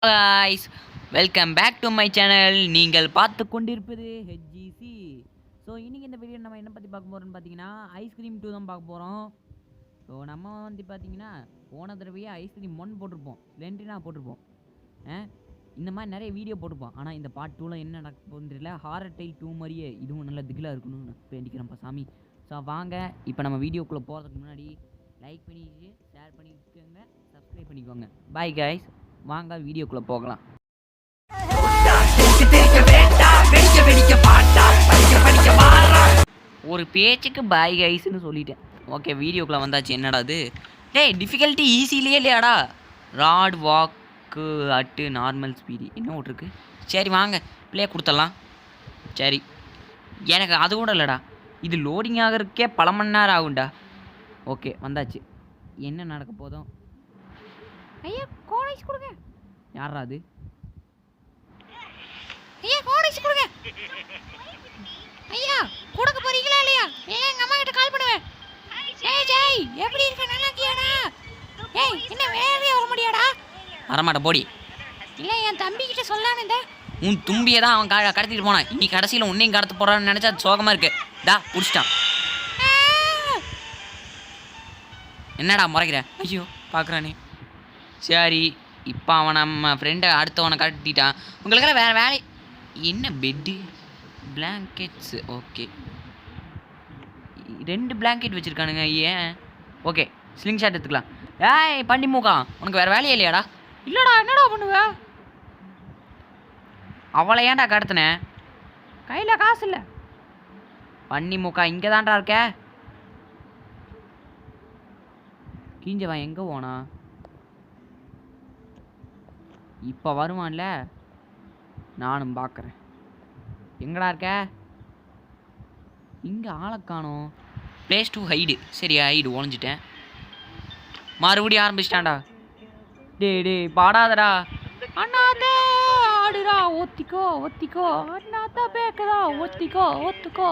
guys, welcome back to my channel. நீங்கள் பார்த்து கொண்டிருப்பது ஹெச்ஜிசி. ஸோ இன்றைக்கி இந்த வீடியோ நம்ம என்ன பற்றி பார்க்க போகிறோம்னு பார்த்தீங்கன்னா ஐஸ்கிரீம் 2 தான் பார்க்க போகிறோம். ஸோ நம்ம பார்த்தீங்கன்னா போன தடவையே ஐஸ்கிரீம் 1 போட்டிருப்போம், லென்ட்ரினா போட்டிருப்போம். இந்த மாதிரி நிறைய வீடியோ போட்டிருப்போம். ஆனால் இந்த பார்ட் 2ல் என்ன நடக்க போகுதுன்னு தெரியல. ஹாரர் டெயில் 2 மாதிரியே இதுவும் நல்ல திகிலாக இருக்கணும்னு வேண்டிக்கிறேன்ப்பா சாமி. ஸோ வாங்க இப்போ நம்ம வீடியோக்குள்ளே போகிறதுக்கு முன்னாடி லைக் பண்ணிட்டு ஷேர் பண்ணிக்கோங்க, சப்ஸ்கிரைப் பண்ணிக்கோங்க. பாய் கைஸ், வாங்க வீடியோக்குள்ள போகலாம். ஒரு பேச்சுக்கு பாய் கைஸ்ன்னு சொல்லிட்டேன். ஓகே, வீடியோக்குள்ள வந்தாச்சு. என்னடா அது? டேய், டிஃபிகல்ட்டி ஈஸிலேயே இல்லையாடா? ராட் வாக்கு அட்டு நார்மல் ஸ்பீடு என்ன ஓட்டிருக்கு. சரி வாங்க ப்ளே கொடுத்துடலாம். சரி, எனக்கு அது கூட இல்லைடா, இது லோடிங் ஆகிறதுக்கே பல மணி நேரம் ஆகும்டா. ஓகே வந்தாச்சு. என்ன நடக்க போதும்? ஐயா கோனைஸ் கொடுங்க. யாரா அது? ஐயா கோனைஸ் கொடுங்க. ஐயா கொடுக்க போறீங்களா இல்லையா? எங்க அம்மா கிட்ட கால் பண்ணுவேன். ஏய் ஜெய், எப்படி இருக்க? நல்லா இருக்கியாடா? ஏய் என்ன வேலையே வர முடியாடா? வரமாட்ட போடி. இல்ல என் தம்பி கிட்ட சொல்லானே. இந்த உன் தும்பியை தான் அவன் கடத்திட்டு போனான். நீ கடைசியில் உன்னையும் கடத்த போறான்னு நினைச்சா சோகமா இருக்கு. டா புடிச்சிட்டான். என்னடா முறைக்கிற? ஐயோ பார்க்குறானே. சரி, இப்போ அவன் நம்ம ஃப்ரெண்டை அடுத்தவனை கட்டிட்டான். உங்களுக்கெல்லாம் வேறு வேலை என்ன? Bed blankets. ஓகே, 2 பிளாங்கெட் வச்சுருக்கானுங்க. ஏன்? ஓகே, ஸ்லிங் ஷாட் எடுத்துக்கலாம். ஏய் பண்ணி மூக்கா, உனக்கு வேறு வேலையே இல்லையாடா? இல்லைடா, என்னடா பண்ணுவ? அவளை ஏன்டா கடத்தினேன்? கையில் காசு இல்லை. பண்ணி மூக்கா இங்கே தான்டா இருக்க. கீஞ்சவன் எங்கே போனா? இப்போ வருவான்ல, நானும் பார்க்குறேன். எங்கடா இருக்க? இங்கே ஆளை காணோம். Place to hide. சரி ஹைடு ஒழிஞ்சிட்டேன். மறுபடியும் ஆரம்பிச்சிட்டான்டா. டே பாடாதடா. அண்ணாத்தே ஆடுடா, ஒத்திக்கோ ஒத்திக்கோ. அண்ணாத்தா பேக்குதா, ஒத்திக்கோ ஒத்துக்கோ.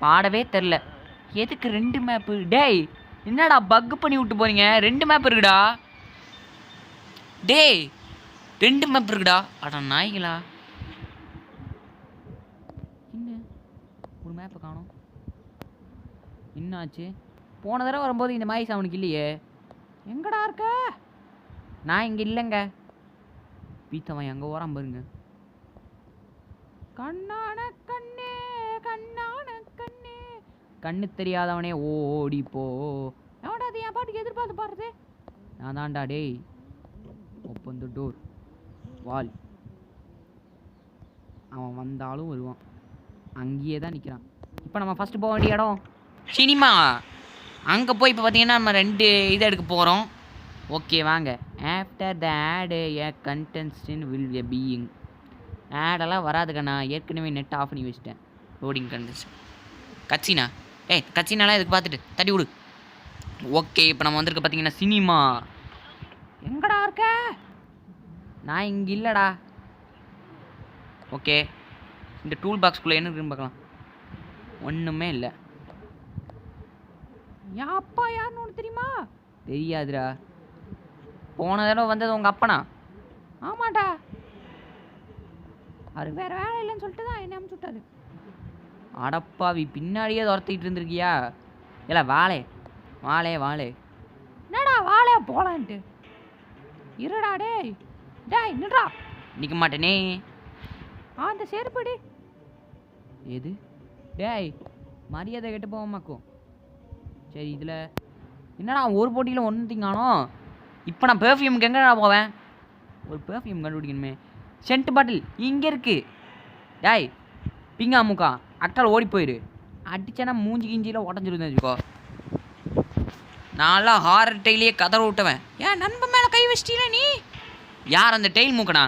பாடவே தெரில. எதுக்கு 2 மேப்பு? டேய் என்னடா பக் பண்ணி விட்டு போறீங்க? 2 மேப் இருக்குடா. டேய் 2 மேப் இருக்குடா. அட நாய்களா, என்ன ஒரு மேப்பை காணோம்? என்னாச்சு? போன தடவை வரும்போது இந்த மாதிரி அவனுக்கு இல்லையே. எங்கடா இருக்க? நான் இங்கே இல்லைங்க. பீத்தவன் எங்கே ஓரம் பாருங்க. கண்ணான கண்ணே கண்ணான கண்ணே, கண்ணு தெரியாதவனே ஓடிப்போ. எவன்டா அது என் பாட்டுக்கு எதிர்பார்த்து பாடுறது? நான் தான்டா. டேய் ஓப்பன் த டோர் வால். அவன் வந்தாலும் வருவான். அங்கேயே தான் நிற்கிறான். இப்போ நம்ம ஃபஸ்ட்டு போக வேண்டிய இடம் சினிமா. அங்கே போய் இப்போ பார்த்தீங்கன்னா நம்ம 2 இதை எடுக்க போகிறோம். ஓகே வாங்க. ஆஃப்டர் த ஆடு ஏ கண்டென்ஸ்டன் வில் எ பீயிங். ஆடெல்லாம் வராதுக்கண்ணா, ஏற்கனவே நெட் ஆஃப் பண்ணி வச்சுட்டேன். லோடிங் கண்டென்ஸ்டன் கட்சினா. ஏய் கட்சினாலாம் இதுக்கு பார்த்துட்டு தட்டி விடு. ஓகே, இப்போ நம்ம வந்திருக்க பார்த்தீங்கன்னா சினிமா. எங்கடா இருக்க? நான் இங்கே இல்லைடா. ஓகே, இந்த டூல் பாக்ஸ்குள்ளே என்ன இருக்குன்னு பார்க்கலாம். ஒன்றுமே இல்லை. என் அப்பா யாருன்னு ஒன்று தெரியுமா? தெரியாதுடா. போன தடவை வந்தது உங்கள் அப்பனா? ஆமாண்டா. அவருக்கு வேறு வேலை இல்லைன்னு சொல்லிட்டு தான் என்ன அமுச்சு விட்டாரு. அடப்பாவி, பின்னாடியே துரத்திட்டு இருந்திருக்கியா? இல்லை வாழே வாழே வாழே. என்னடா வாழே போலான்ட்டு இருடா. டேய் டேய் நின்றா. நிற்க மாட்டேனே. அந்த செருப்படி எது? டேய் மரியாதை கெட்டு போவோமாக்கும். சரி, இதில் என்னடா ஒரு போட்டியில் ஒன்று திங்கானோ. இப்போ நான் பெர்ஃப்யூமுக்கு எங்கடா போவேன்? ஒரு பெர்ஃப்யூம் கண்டுபிடிக்கணுமே. சென்ட் பாட்டில் இங்கே இருக்குது. டேய் பிங்கா முக்கா அக்டால் ஓடி போயிரு. அடிச்சேன்னா மூஞ்சி கிஞ்சியில் உடஞ்சிருந்தேன் வச்சுக்கோ. நான்லாம் ஹாரர் டெய்லியே கதற விட்டுவேன். ஏன் நண்பன் மேலே கை வச்சிட்டீங்களா நீ? யார் அந்த டெய்ல் மூக்கனா?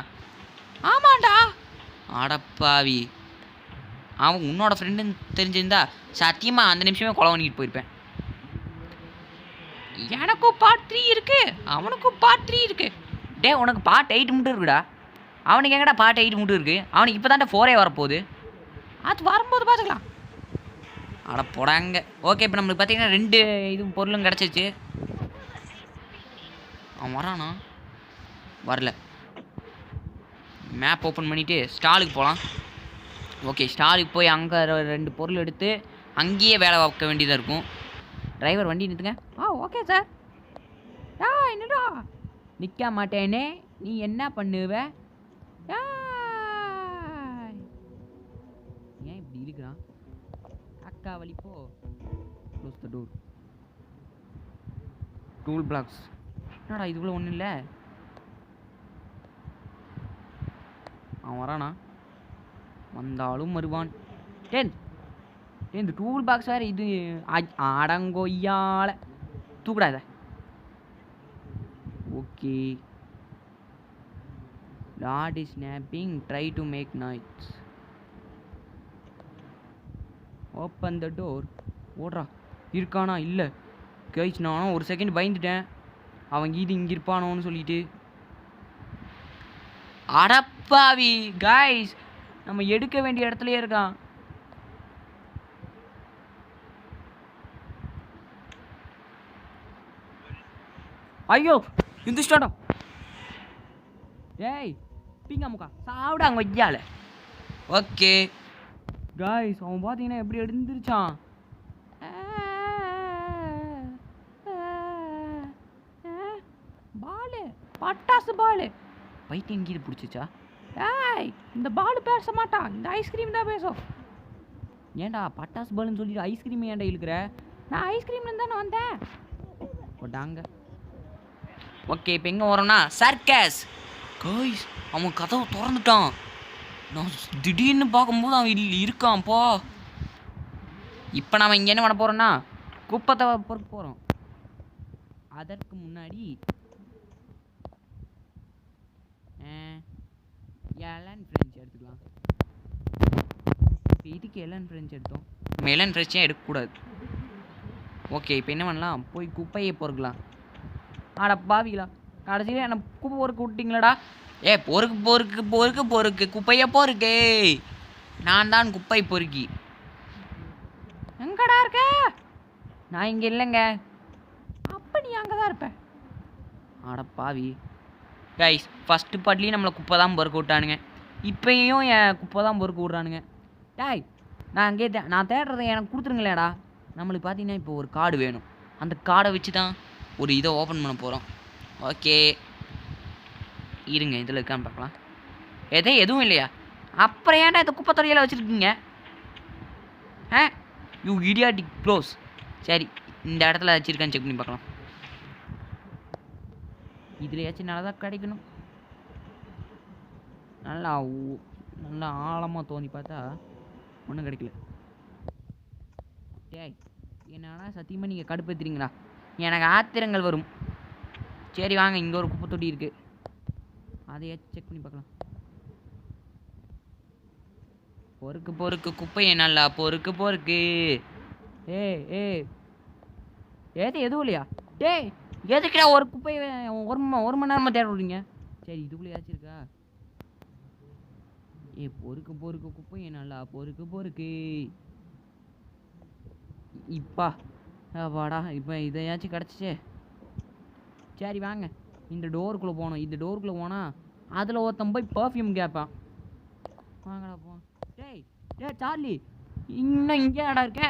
ஆமாண்டா. அடப்பாவி, அவன் உன்னோட ஃப்ரெண்டுன்னு தெரிஞ்சிருந்தா சத்தியமாக அந்த நிமிஷமே கொலை பண்ணிக்கிட்டு போயிருப்பேன். எனக்கும் பார்ட் 3 இருக்கு, அவனுக்கும் பார்ட் 3 இருக்கு. டே உனக்கு பார்ட் 8 மட்டும் இருக்குடா. அவனுக்கு எங்கடா பார்ட் 8 மட்டும் இருக்குது? அவனுக்கு இப்போ தான்டா 4 வரப்போகுது. அது வரும்போது பார்த்துக்கலாம். அட போடாங்க. ஓகே, இப்போ நம்மளுக்கு பார்த்தீங்கன்னா 2 இது பொருளும் கிடச்சிச்சு. அவன் வரானா? வரல. மேப் ஓப்பன் பண்ணிவிட்டு ஸ்டாலுக்கு போகலாம். ஓகே, ஸ்டாலுக்கு போய் அங்கே 2 பொருள் எடுத்து அங்கேயே வேலை பார்க்க வேண்டியதாக இருக்கும். டிரைவர் வண்டி நிறுத்துங்க. Okay sir. என்னடா நிற்க மாட்டேனே, நீ என்ன பண்ணுவ? ஏன் இப்படி இருக்கிறான்? அக்கா வலிப்போ. Close the door. Tool box. என்னடா இதுக்குள்ள ஒன்றும் இல்லை. அவன் வரானா? வந்தாலும் வருவான். இந்த டூல் பாக்ஸ் வேறு இது அடங்கொய்யால தூக்கூடாத. Okay, lord is snapping, try to make noise. Open the door. ஓடுறா. இருக்கானா? இல்லை கைஸ், நானும் ஒரு செகண்ட் பயந்துட்டேன். அவன் இங்கே இருப்பானோன்னு சொல்லிட்டு. அடப்பாவி கைஸ், நம்ம எடுக்க வேண்டிய இடத்துலயே இருக்கான். ஐயோ இந்த ஸ்டார்டம். ஏய் பீங்கா முக்கா சாப்பிடாங்க வையால. ஓகே கைஸ், அவன் பார்த்தீங்கன்னா எப்படி எழுந்திருச்சான். பாலு, பட்டாசு பாலு. பைத்தியம் கீழே பிடிச்சிச்சா? ஏய் இந்த பாலு பேச மாட்டான், இந்த ஐஸ்கிரீம் தான் பேசும். ஏன்டா பட்டாசு பாலுன்னு சொல்லிட்டு ஐஸ்கிரீம் ஏன்டா இழுக்கிற? நான் ஐஸ்கிரீம்ல தானே வந்தேன். போட்டாங்க. ஓகே, இப்போ எங்கே வரோம்னா சர்க்கஸ். கைஸ், அவன் கதவை திறந்துட்டான். நான் திடீர்னு பார்க்கும்போது அவன் இருக்கான்ப்பா. இப்போ நாம் இங்கே என்ன பண்ண போகிறோன்னா குப்பத்தை பொறுக்க போகிறோம். அதற்கு முன்னாடி எலன் ஃப்ரெஞ்ச் எடுத்துக்கலாம். இதுக்கு எலன் ஃப்ரெஞ்ச் எடுத்தோம். நம்ம எலன் ஃப்ரெஞ்சே எடுக்கக்கூடாது. ஓகே, இப்போ என்ன பண்ணலாம்? போய் குப்பையை பொறுக்கலாம். ஆடா பாவிங்களா, கடைசியில் என்ன குப்பை பொறுக்க விட்டிங்களடா. பொறுக்கு குப்பையை பொறுக்கு. நான் தான் குப்பை பொறுக்கி. எங்கடா இருக்க? நான் இங்கே இல்லைங்க. அப்போ நீ அங்கே தான் இருப்ப. ஆட பாவி கைஸ், ஃபஸ்ட்டு பாட்லேயும் நம்மளை குப்பை தான் பொறுக்க விட்டானுங்க. இப்போயும் என் குப்பை தான் பொறுக்க விட்றானுங்க. டாய், நான் அங்கே நான் தேடுறதை எனக்கு கொடுத்துருங்களேடா. நம்மளுக்கு பார்த்தீங்கன்னா இப்போ ஒரு கார்டு வேணும். அந்த கார்டை வச்சு தான் ஒரு இதை ஓப்பன் பண்ண போகிறோம். ஓகே இருங்க, இதில் இருக்கான்னு பார்க்கலாம். எதுவும் இல்லையா? அப்புறம் ஏன்டா இந்த குப்பை தொடையில் வச்சுருக்கீங்க? You idiotic close. சரி, இந்த இடத்துல வச்சுருக்கான்னு செக் பண்ணி பார்க்கலாம். இதுலையாச்சும் நல்லா தான் கிடைக்கணும். நல்லா ஆழமாக தோண்டி பார்த்தா ஒன்றும் கிடைக்கல. டேய், என்னன்னா சத்தியமாக நீங்கள் கடுப்பேற்றுறீங்களா? எனக்கு ஆத்திரங்கள் வரும். சரி வாங்க, இங்கே ஒரு குப்பை தொட்டி இருக்குது, அதையாச்சும் செக் பண்ணி பார்க்கலாம். பொறுக்கு குப்பையை நல்லா பொறுக்கு. ஏது எதுவும் இல்லையா? டேய், எதுக்குடா ஒரு குப்பையை ஒரு மணி நேரமாக தேட விடுறீங்க? சரி, இதுக்குள்ளேயாச்சும் இருக்கா? பொறுக்கு குப்பையை நல்லா பொறுக்கு. வாடா, இப்போ இதையாச்சும் கிடச்சிச்சே. சரி வாங்க, இந்த டோருக்குள்ளே போகணும். இந்த டோருக்குள்ளே போனால் அதில் ஒருத்தன் போய் பர்ஃப்யூம் கேட்பான். வாங்கடா போ. டேய் சார்லி, இன்னும் இங்கே இருக்க?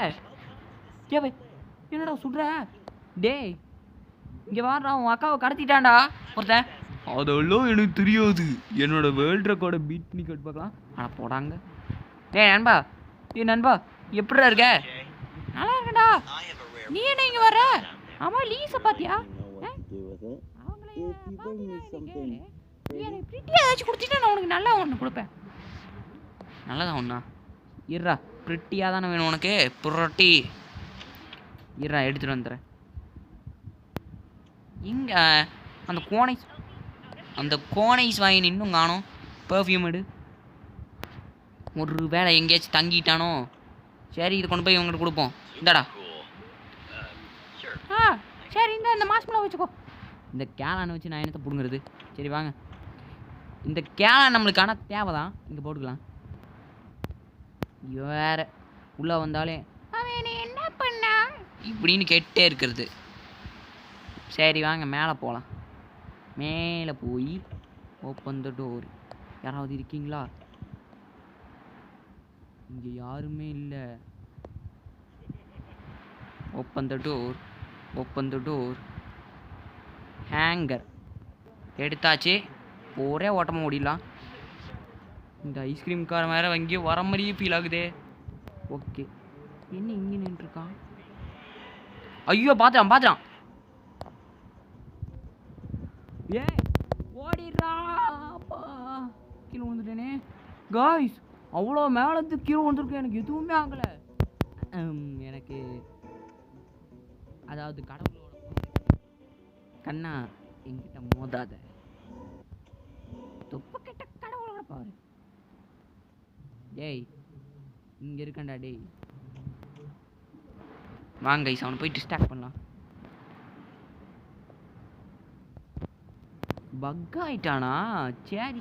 என்னடா சுடுற? டேய் இங்கே வாடா, உன் அக்காவை கடத்திட்டான்டா ஒருத்தன். அதெல்லாம் எனக்கு தெரியாது. என்னோட வேர்ல்ட் ரெக்கார்டை பீட் பண்ணி கட்டு பார்க்கலாம். ஆனால் போடாங்க. நண்பா எப்படிடா இருக்க? நல்லா இருக்கடா. நீ என்ன இங்கே வர? ஆமா, லீஸை பார்த்தியா? ஏதாச்சும் கொடுத்துட்டு நான் உனக்கு நல்லா ஒன்று கொடுப்பேன். நல்லதான் ஒன்றா? இருறா, பிரிட்டியாக தானே வேணும் உனக்கு? புரட்டி இருறா, எடுத்துகிட்டு வந்துடுறேன். இங்கே அந்த கோனைஸ் வாங்கி இன்னும் காணோம். பர்ஃப்யூம் எடு. ஒரு வேளை எங்கேயாச்சும் தங்கிட்டானோ? சரி, இது கொண்டு போய் இவங்ககிட்ட கொடுப்போம். இந்தாடா. சரி, இந்த மாஸ்மெல்லாம் வச்சுக்கோ. இந்த கேலானை வச்சு நான் என்னத்தை பிடுங்குறது? சரி வாங்க, இந்த கேலான் நம்மளுக்கான தேவை தான். இங்கே போட்டுக்கலாம். வேற உள்ளே வந்தாலே அவன் என்ன பண்ணா இப்படின்னு கேட்டே இருக்கிறது. சரி வாங்க, மேலே போகலாம். மேலே போய் ஓப்பன் த டோர். யாராவது இருக்கீங்களா? இங்கே யாருமே இல்லை. Open the door, open the door. Hanger எடுத்தாச்சு. ஒரே ஓட்டமாக ஓடிடலாம். இந்த ஐஸ்கிரீம் கார் வேறு எங்கேயோ வர மாதிரியே ஃபீல் ஆகுதே. ஓகே, என்ன இங்கே நின்றுருக்கான்? ஐயோ, பார்த்துறான். ஏ ஓடிடுறா. அப்பா, கீழே வந்துட்டேனே காய்ஸ். அவ்வளோ மேலத்து கீழே வந்துருக்கு. எனக்கு எதுவுமே ஆகலை. எனக்கு அதாவது கடவுளோட கண்ணா என்கிட்ட மோதாத. துப்ப கிட்ட கடவுளோட பாரு. டேய், இங்கே இருக்கண்டா. டேய் வாங்க கைஸ், அவனை போய் டிஸ்ட்ராக்ட் பண்ணலாம். பக் ஆயிட்டானா? சரி,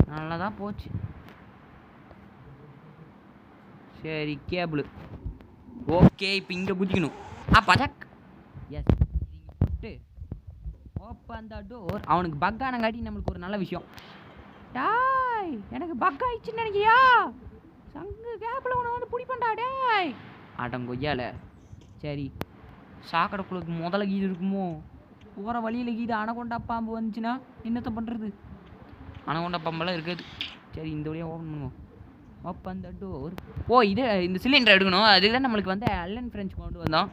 நல்லா தான் போச்சு. சரி, கேபிள் ஓகே. இப்போ இங்கே குதிக்கணும். பஜக். எஸ், போட்டு ஓப்பன் த டோர். அவனுக்கு பக் ஆனங்காட்டி நம்மளுக்கு ஒரு நல்ல விஷயம். டாய், எனக்கு பக் ஆயிடுச்சுன்னு நினைக்கியா? சங்கு கேபிள் உன வந்து பிடிப்பண்டா. டேய் அடங்கொய்யால. சரி, சாக்கடைக்குள்ளுக்கு முதல்ல கீது இருக்குமோ? போகிற வழியில் கீது அணகொண்டா பாம்பு வந்துச்சுன்னா என்னத்தை பண்ணுறது? அணகொண்டா பாம்பெல்லாம் இருக்காது. சரி, இந்த வழியாக ஓப்பன் பண்ணுவோம். Open the door. இது இந்த சிலிண்டர் எடுக்கணும். அதுக்கு தான் நம்மளுக்கு வந்து அல்லன் ஃப்ரெஞ்ச் கொண்டு வந்தோம்.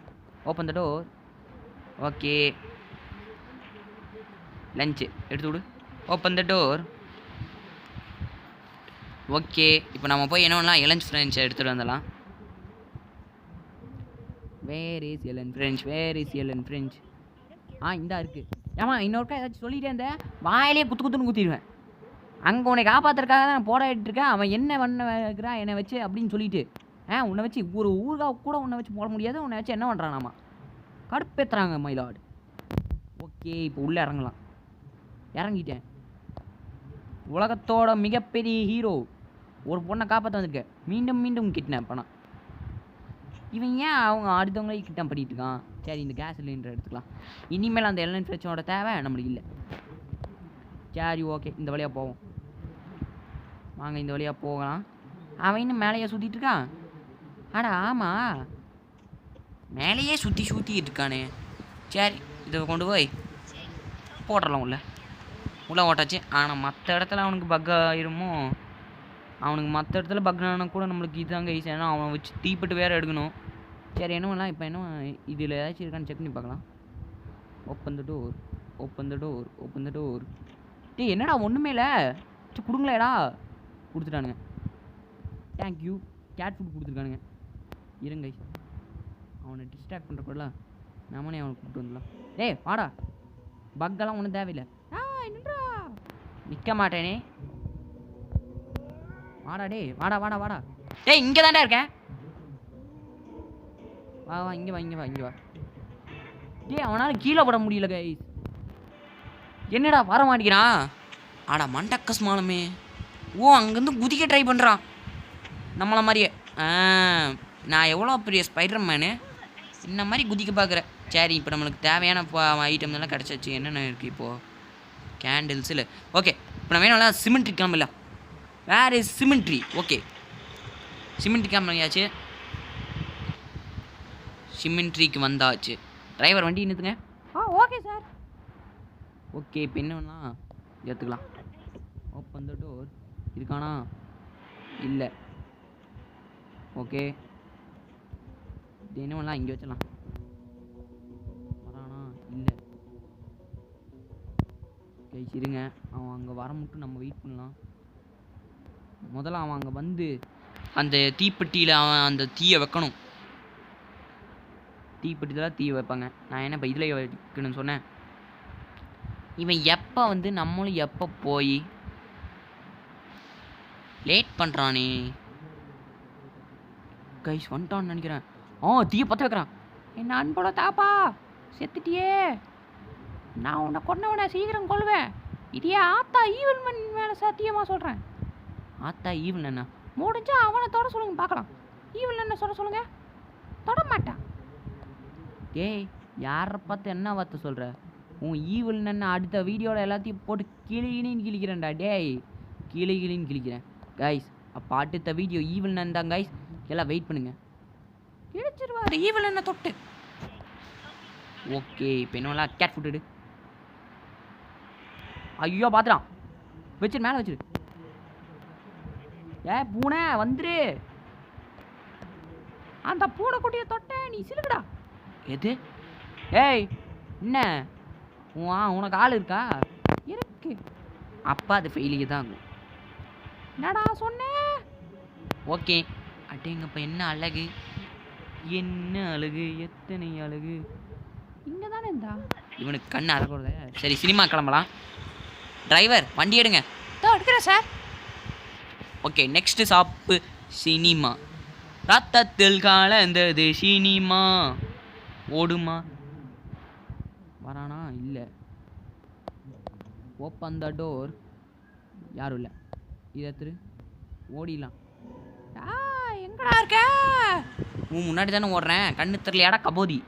Open the door. Okay, lunch எடுத்து விடு. Open the door. ஓகே, இப்போ நம்ம போய் என்னன்னா லஞ்ச் ஃப்ரெஞ்ச் எடுத்துகிட்டு வந்துடலாம். Where is Ellen French? இந்தா இருக்குது. ஏமா இன்னொருக்கா ஏதாச்சும் சொல்லிகிட்டே இருந்தேன், வாயிலே குத்துன்னு குத்திடுவேன். அங்கே உன்னை காப்பாற்றுறதுக்காக தான் நான் போராடிட்டு இருக்கேன். அவன் என்ன பண்ண வைக்கிறான் என்னை வச்சு அப்படின்னு சொல்லிட்டு. உன்னை வச்சு ஒரு ஊருகா கூட உன்னை வச்சு போட முடியாது. உன்னை வச்சு என்ன பண்ணுறானாமா? கடுப்பேற்றுறாங்க மயிலாடு. ஓகே, இப்போ உள்ளே இறங்கிட்டேன். உலகத்தோட மிகப்பெரிய ஹீரோ ஒரு பொண்ணை காப்பாற்ற வந்திருக்கேன். மீண்டும் கிட்னாப் பண்ணான். இவன் ஏன் அவங்க அடுத்தவங்களே கிட்னாப் பண்ணிட்டு இருக்கான்? சரி, இந்த கேஸ் சிலிண்டர் எடுத்துக்கலாம். இனிமேல் அந்த எலன் ஃப்ரெஞ்சோட தேவை நம்மளுக்கு இல்லை. சரி, ஓகே, இந்த வழியாக போவோம். வாங்க, இந்த வழியாக போகலாம். அவன் இன்னும் மேலேயே சுற்றிட்டு இருக்கான். ஆமாம், மேலேயே சுற்றிக்கிட்டு இருக்கானே. சரி, இதை கொண்டு போய் போட்டுடலாம். உள்ள ஓட்டாச்சு. ஆனால் மற்ற இடத்துல அவனுக்கு பக் ஆயிருமோ? அவனுக்கு மற்ற இடத்துல பக் ஆனால் கூட நம்மளுக்கு இதுதாங்க ஈஸி. ஏன்னா அவனை வச்சு தீப்பட்டு வேறு எடுக்கணும். சரி, என்ன பண்ணலாம் இப்போ? என்ன இதில் ஏதாச்சும் இருக்கான்னு செக் பண்ணி பார்க்கலாம். Open the door. டேய், என்னடா ஒன்றுமே இல்லை. சரி, கொடுங்களேடா. கொடுத்துட்டானுங்க. தேங்க்யூ. கேட் ஃபுட் கொடுத்துருக்கானுங்க. இருங்க, அவனை டிஸ்ட்ராக்ட் பண்ணுறக்குள்ள நம்மனே அவனை கூப்பிட்டு வந்துடலாம். டேய் வாடா, பக்கெல்லாம் ஒன்றும் தேவையில்லை. நிற்க மாட்டேனே. வாடா டேய், வாடா. டேய், இங்கே தாண்டா இருக்கேன். வா, இங்கே வா. டேய், அவனால் கீழே போட முடியல கைஸ். என்னடா வர மாட்டேங்கிறான்? மண்டக்கஸ் மாலமே. அங்கேருந்து குதிக்க ட்ரை பண்ணுறான் நம்மளை மாதிரியே. நான் எவ்வளோ பெரிய ஸ்பைடர் மேனு, இந்த மாதிரி குதிக்க பார்க்குறேன். சரி, இப்போ நம்மளுக்கு தேவையான ஐட்டம் எல்லாம் கிடச்சாச்சு. என்னென்ன இருக்குது இப்போது? கேண்டில்ஸ் இல்லை. ஓகே, இப்போ நம்ம வேணும்ல சிமெண்ட்ரி கிளம்பில்ல. வேறு சிமெண்ட்ரி. ஓகே, சிமெண்ட்ரி கிளம்பியாச்சு. சிமெண்ட்ரிக்கு வந்தாச்சு. டிரைவர் வண்டி நிறுத்துங்க. Okay sir. ஓகே, இப்போ என்ன பண்ணலாம்? எடுத்துக்கலாம். Open the door. இருக்கானா? இல்லை. ஓகே, இது என்ன பண்ணலாம்? இங்கே வச்சிடலாம். வரானா? இல்லை. கைஸ் இருங்க, அவன் அங்கே வர மட்டும் நம்ம வெயிட் பண்ணலாம். முதல்ல அவன் அங்கே வந்து அந்த தீப்பெட்டியில் அவன் அந்த தீயை வைக்கணும். தீப்பெட்டியில் தீ வைப்பாங்க. நான் என்ன இப்போ இதில் வைக்கணும்னு சொன்னேன். இவன் எப்போ வந்து நம்மளும் எப்போ போய் லேட் பண்ணுறானே. கைஸ் வந்துட்டான்னு நினைக்கிறேன். தீயை பற்ற வைக்கிறான். என்ன அன்போட தாப்பா, செத்துட்டியே. நான் உன்னை கொண்டவனை சீக்கிரம் கொள்வேன். இதே ஆத்தா ஈவன் மண் மேலே சத்தியமாக சொல்கிறேன். ஆத்தா ஈவன் என்ன முடிஞ்சா அவனை தொட சொல்லுங்க பார்க்கலாம். ஈவன் என்ன சொல்லுங்க. தொட மாட்டான். ஏய், யாரை பார்த்து என்ன வார்த்தை சொல்கிற? உன் ஈவில் நான் அடுத்த வீடியோவில் எல்லாத்தையும் போட்டு கிளின்னு கிழிக்கிறேன்டா டேய். கிளின்னு கிழிக்கிறேன் கைஸ். அப்போ அடுத்த வீடியோ ஈவில் நன் தான் கைஸ். எல்லாம் வெயிட் பண்ணுங்க. கிழிச்சிருவாரு ஈவில் என்ன தொட்டு. ஓகே இப்போ என்னலாம் கேட் ஃபுட்டு. ஐயோ பார்த்துடான். வச்சிரு மேலே வச்சிரு. பூனை வந்துரு. அந்த பூனை குட்டியை தொட்ட நீ சிலுக்குடா. எது? ஏய் என்ன உனக்கு ஆள் இருக்கா? இருக்கு. அப்பா அது ஃபெயிலியே தான் ஆகும். என்னடா சொன்னேன்? ஓகே அட்டேங்கப்பா என்ன அழகு, என்ன அழகு, எத்தனை அழகு. இங்கே தானே இருந்தா இவனுக்கு கண்ணு அழகுறத. சரி சினிமா கிளம்பலாம். டிரைவர் வண்டி எடுங்க. எடுக்கிறேன் sir. Okay next shop cinema. ரத்தத்தில் கலந்தது சினிமா. ஓடுமா? வரானா? இல்லை. Open the door. யாரும் இல்லை. இதை ஓடிடலாம். எங்கடா இருக்க? முன்னாடி தானே ஓடுறேன். கண்ணு தெரியலையாடா கபோதி.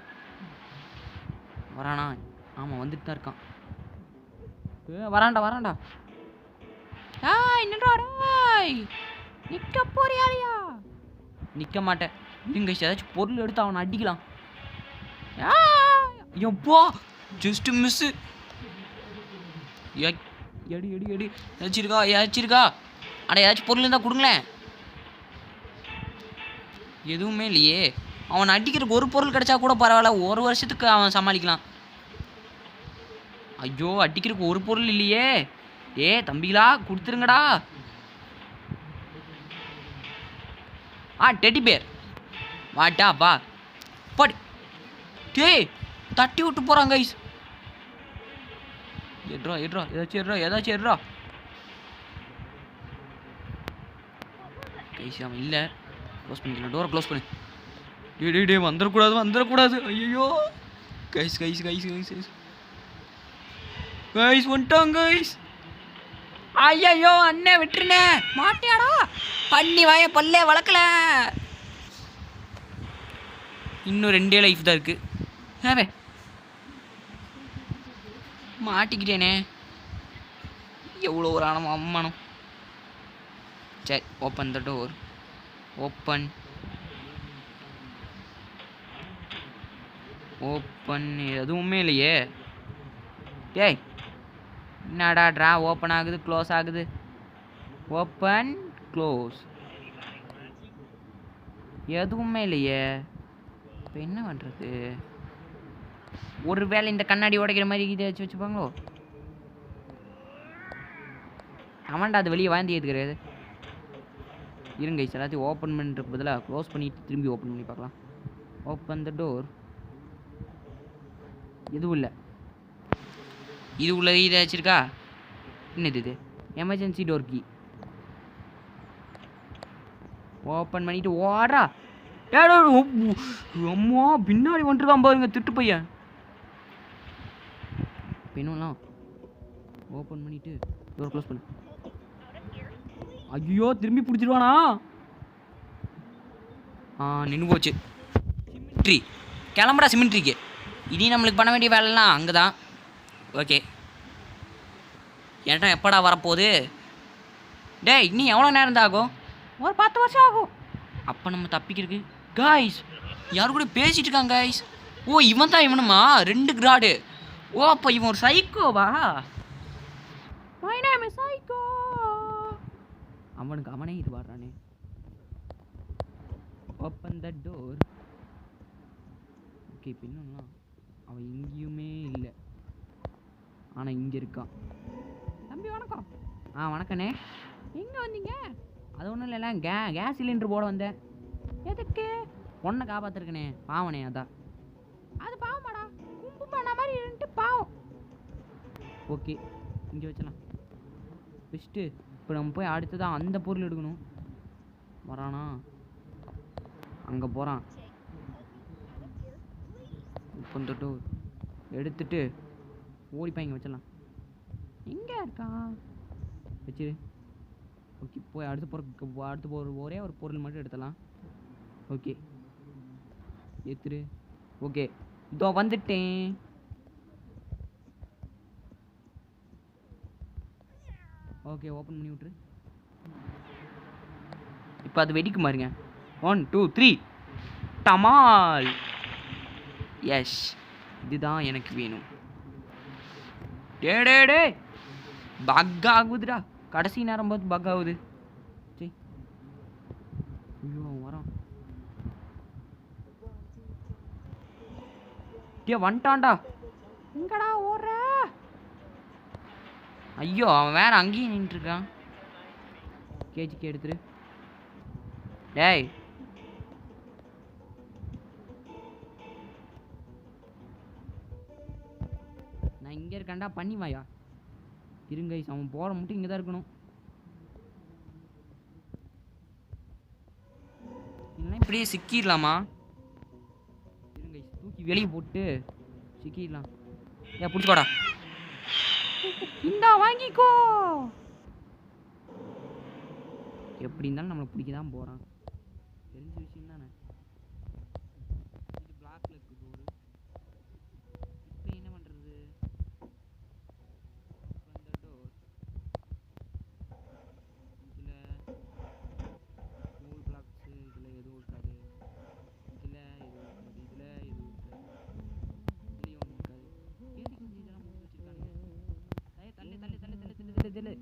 வரானா? ஆமாம் வந்துட்டு தான் இருக்கான். வராண்டா. என்னடா நிற்க போறியாரியா? நிற்க மாட்டேன். இருங்க ஏதாச்சும் பொருள் எடுத்து அவனை அடிக்கலாம். எப்போ ஜஸ்ட் மிஸ்ஸு. எடி ஏதாச்சிருக்கா? அட ஏதாச்சும் பொருள் இருந்தால் கொடுங்களேன். எதுவுமே இல்லையே. அவன் அடிக்கிறதுக்கு ஒரு பொருள் கிடைச்சா கூட பரவாயில்ல. ஒரு வருஷத்துக்கு அவன் சமாளிக்கலாம். ஐயோ அடிக்கிறதுக்கு ஒரு பொருள் இல்லையே. தம்பிகளா கொடுத்துருங்கடா. டெடி பேர் வாட்டா வா படி. தட்டி விட்டு போகிறாங்க கைஸ். எட்ரா ஏதாச்சும் எட்ரா கைஸ். அவன் இல்லை. க்ளோஸ் பண்ணிக்கலாம். டோரை க்ளோஸ் பண்ணு. டே வந்துடக்கூடாது. ஐயோ கைஸ் வந்துட்டாங்க கைஸ். ஐயோ அண்ணே விட்டுருண்ணே. மாட்டியாடா பண்ணி வாய பல்லே வளர்க்கல. இன்னும் 2 லைஃப் தான் இருக்கு. மாட்டிக்கிட்டேனே. எவ்வளோ ஒரு அம்மானம். சரி ஓப்பன் த டோர். ஓப்பன் எதுவுமே இல்லையே. என்னடா ஓப்பன் ஆகுது க்ளோஸ் ஆகுது. ஓப்பன் க்ளோஸ் எதுவுமே இல்லையே. இப்போ என்ன பண்ணுறது? ஒரு வேளை இந்த கண்ணாடி உடைக்கிற மாதிரி இதை வச்சுப்பாங்களோ? ஆமாண்டா அது வெளியே வாந்தி எடுக்கிறது. இருங்க எல்லாத்தையும் ஓப்பன் பண்ணுறதுக்கு பதிலாக க்ளோஸ் பண்ணிட்டு திரும்பி ஓப்பன் பண்ணி பார்க்கலாம். Open the door. எதுவும் இல்லை. இது உள்ள இதை வச்சிருக்கா. என்னது இது? Emergency door key. ஓப்பன் பண்ணிட்டு ஓடா. அம்மா பின்னாடி வந்துருக்கான் பாருங்க திட்டு பையன். பெண்ணுலாம் ஓப்பன் பண்ணிட்டு டோர் க்ளோஸ் பண்ணு. ஐயோ திரும்பி பிடிச்சிருவானா? நின்று போச்சு. சிமெண்ட்ரி கிளம்புடா. சிமெண்ட்ரிக்கு இனி நம்மளுக்கு பண்ண வேண்டிய வேலைலாம் அங்கே தான். ஓகே ஏன்டா எப்படா வரப்போகுது? இன்னும் எவ்வளோ நேரம் தான் ஆகும்? ஒரு 10 வருஷம் ஆகும். அப்போ நம்ம தப்பிக்கிறதுக்கு காய்ஸ் யாரு கூட பேசிகிட்டு இருக்காங்க காய்ஸ். இவன் தான் இவனுமா 2 கிராடு. அப்போ இவன் ஒரு சைக்கோவா? சைக்கோ. அவனே இது வாடுறானே. Open the door. ஓகே பின்னா அவன் எங்கேயுமே இல்லை. ஆனால் இங்கே இருக்கான். தம்பி வணக்கம். வணக்கண்ணே. எங்கே வந்தீங்க? அது ஒன்றும் இல்லைல்ல கேஸ் சிலிண்டர் போட வந்தேன். எதுக்கு? பொண்ணை காப்பாற்றிருக்கனே பாவனே. அதான் அது பாவமாடா. கும்பு பண்ண மாதிரி இருந்துட்டு பாவம். ஓகே இங்கே வச்சலாம். ஃபஸ்ட்டு இப்போ நம்ம போய் அடுத்ததான் அந்த பொருள் எடுக்கணும். வரானா? அங்கே போகிறான். இப்போ இந்த டோர் எடுத்துட்டு ஓடிப்பாங்க வச்சிடலாம். எங்கே இருக்கான்? வச்சிரு. ஓகே போய் அடுத்து ஒரே ஒரு பொருள் மட்டும் எடுத்துடலாம். ஓகே எடுத்துரு. ஓகே இதோ வந்துட்டேன். ஓகே ஓப்பன் பண்ணி விட்ரு. இப்போ அது வெடிக்கும் பாருங்க. 1 2 3 டமால். எஸ், இதுதான் எனக்கு வேணும். டே பக் ஆகுதுடா. கடைசி நேரம் பார்த்து பக் ஆகுது. சரி ஐயோ வரான். டே வந்துட்டான்டா. எங்கடா ஓடுற? ஐயோ அவன் வேற அங்கேயும் நின்றுருக்கான். கேஜிக்கு எடுத்துரு. டேய் நான் இங்கே இருக்கேன்டா, பண்ணி வாயா. இருங்க அவன் போகிற மட்டும் இங்கே தான் இருக்கணும். இல்லைன்னா இப்படியே சிக்கிடலாமா? இருங்க தூக்கி வெளியே போட்டு சிக்கிடலாம். ஏன் பிடிச்சிக்கோடா. இந்தா வாங்கிக்கோ. எப்படி இருந்தாலும் நம்மளை பிடிக்க தான் போகிறான். தெரிஞ்ச விஷயம் தானே. இது பிளாக்ல இருக்கு டோரு. இப்போ என்ன பண்ணுறது? அந்த டோர் இதில் மூணு பிளாக்ஸு. இதில் எதுவும் இருக்காது. இதில் எதுவும் இருக்காது. இதில் எதுவும் இருக்காது. இதுலேயும் ஒன்றும் இருக்காது. கேட்டி கொஞ்சம் இதெல்லாம் முடிச்சு வச்சுருக்கானுங்க. தள்ளு தள்ளு தள்ளு தள்ளு தள்ளு தள்ளு தள்ளு.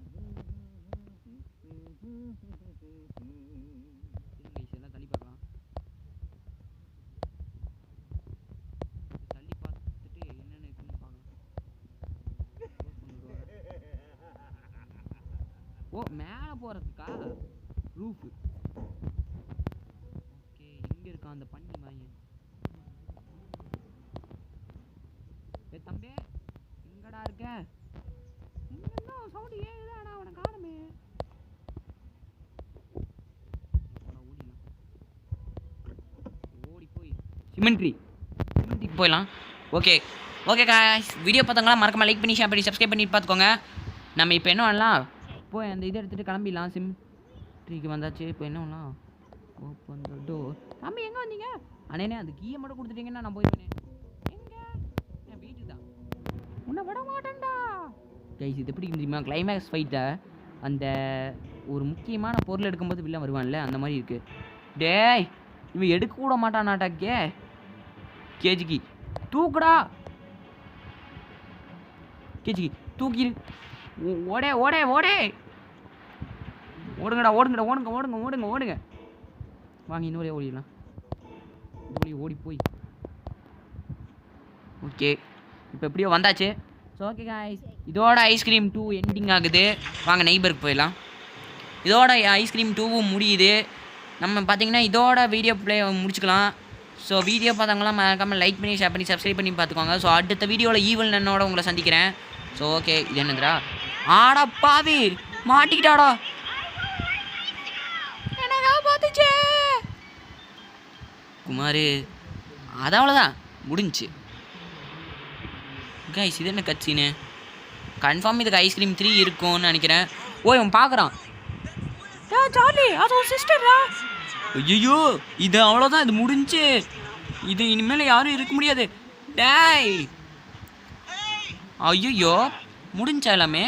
எல்லாம் தள்ளி பார்க்கலாம். தள்ளி பார்த்துட்டு என்னென்ன இருக்குன்னு பார்க்கலாம். ஓ மேலே போகிறதுக்கா ரூஃபு. ஓகே இங்கே இருக்கான் அந்த பண்ணி வாயன். ஏ தம்பி எங்கடா இருக்க? இன்னும் சவுண்டு ஏகுதாடா, அவனை காணுமே. ஓடி போய் சிமெண்ட்ரிக்கு போயிடலாம். ஓகே காய்ஸ், வீடியோ பார்த்தவங்களாம் மறக்காம லைக் பண்ணி ஷேர் பண்ணி சப்ஸ்கிரைப் பண்ணி பார்த்துக்கோங்க. நம்ம இப்போ என்ன பண்ணலாம்? போய் அந்த இதை எடுத்துகிட்டு கிளம்பிடலாம். சிமெண்ட்ரிக்கு வந்தாச்சு. இப்போ என்ன பண்ணலாம்? Open the door. தம்பி எங்கே வந்தீங்க? அண்ணே அந்த கீயை மட்டும் கொடுத்துட்டீங்கன்னா நான் போய்வேனே. எங்கே? என் வீட்டுக்கு தான். உன்னை விட மாட்டேன்டா. கைஸ் இது எப்படி தெரியுமா? கிளைமேக்ஸ் ஃபைட்டை அந்த ஒரு முக்கியமான பொருள் எடுக்கும்போது வில்ல வருவான்ல, அந்த மாதிரி இருக்குது. டேய் இவன் எடுக்க கூட மாட்டானாட்டாக்கே. கேஜிக்கு தூக்குடா. கேஜிக்கு தூக்கிடு. ஓடே ஓடே ஓடே ஓடுங்கடா. ஓடுங்கடா ஓடுங்க ஓடுங்க ஓடுங்க ஓடுங்க. வாங்க இன்னொரு ஓடிடலாம். ஓடி போய் ஓகே இப்போ எப்படியோ வந்தாச்சு. ஸோ ஓகே காய்ஸ், இதோட ஐஸ்கிரீம் 2 எண்டிங் ஆகுது. வாங்க நெய்பருக்கு போயிடலாம். இதோட ஐஸ்கிரீம் 2வும் முடியுது. நம்ம பார்த்தீங்கன்னா இதோட வீடியோ ப்ளே முடிச்சுக்கலாம். ஸோ வீடியோ பார்த்தவங்களாம் மறக்காமல் லைக் பண்ணி ஷேர் பண்ணி சப்ஸ்கிரைப் பண்ணி பார்த்துக்கோங்க. ஸோ அடுத்த வீடியோவில் ஈவல் நன்னோட உங்களை சந்திக்கிறேன். ஸோ ஓகே இது என்னதுடா? ஆடா பாவி மாட்டிக்கிட்டாடா. என்னடா பார்த்துச்சே குமார். அது அவ்வளோதான் முடிஞ்சு. கைஸ் இது என்ன கட்சின்னு கன்ஃபார்ம் இதுக்கு ஐஸ்கிரீம் 3 இருக்கும்னு நினைக்கிறேன். ஓ இவன் பார்க்குறான். சார்லி அது ஒரு சிஸ்டரா. ஐயோ இது அவ்வளோதான், இது முடிஞ்சு. இது இனிமேல் யாரும் இருக்க முடியாது. டேய் ஐயோ முடிஞ்சா எல்லாமே.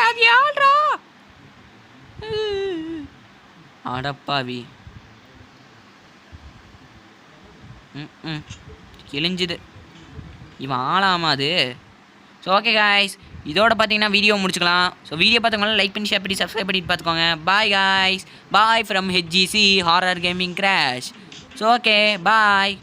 அது யாரா? அடப்பாவி கிழிஞ்சுது. இவன் ஆளாமா அது. ஸோ ஓகே காய்ஸ், இதோட பார்த்தீங்கன்னா வீடியோ முடிச்சுக்கலாம். ஸோ வீடியோ பார்த்தவங்களாம் லைக் பண்ணி ஷேர் பண்ணி சப்ஸ்கிரைப் பண்ணிட்டு பார்த்துக்கோங்க. Bye guys, bye from HGC horror gaming crash. So okay bye.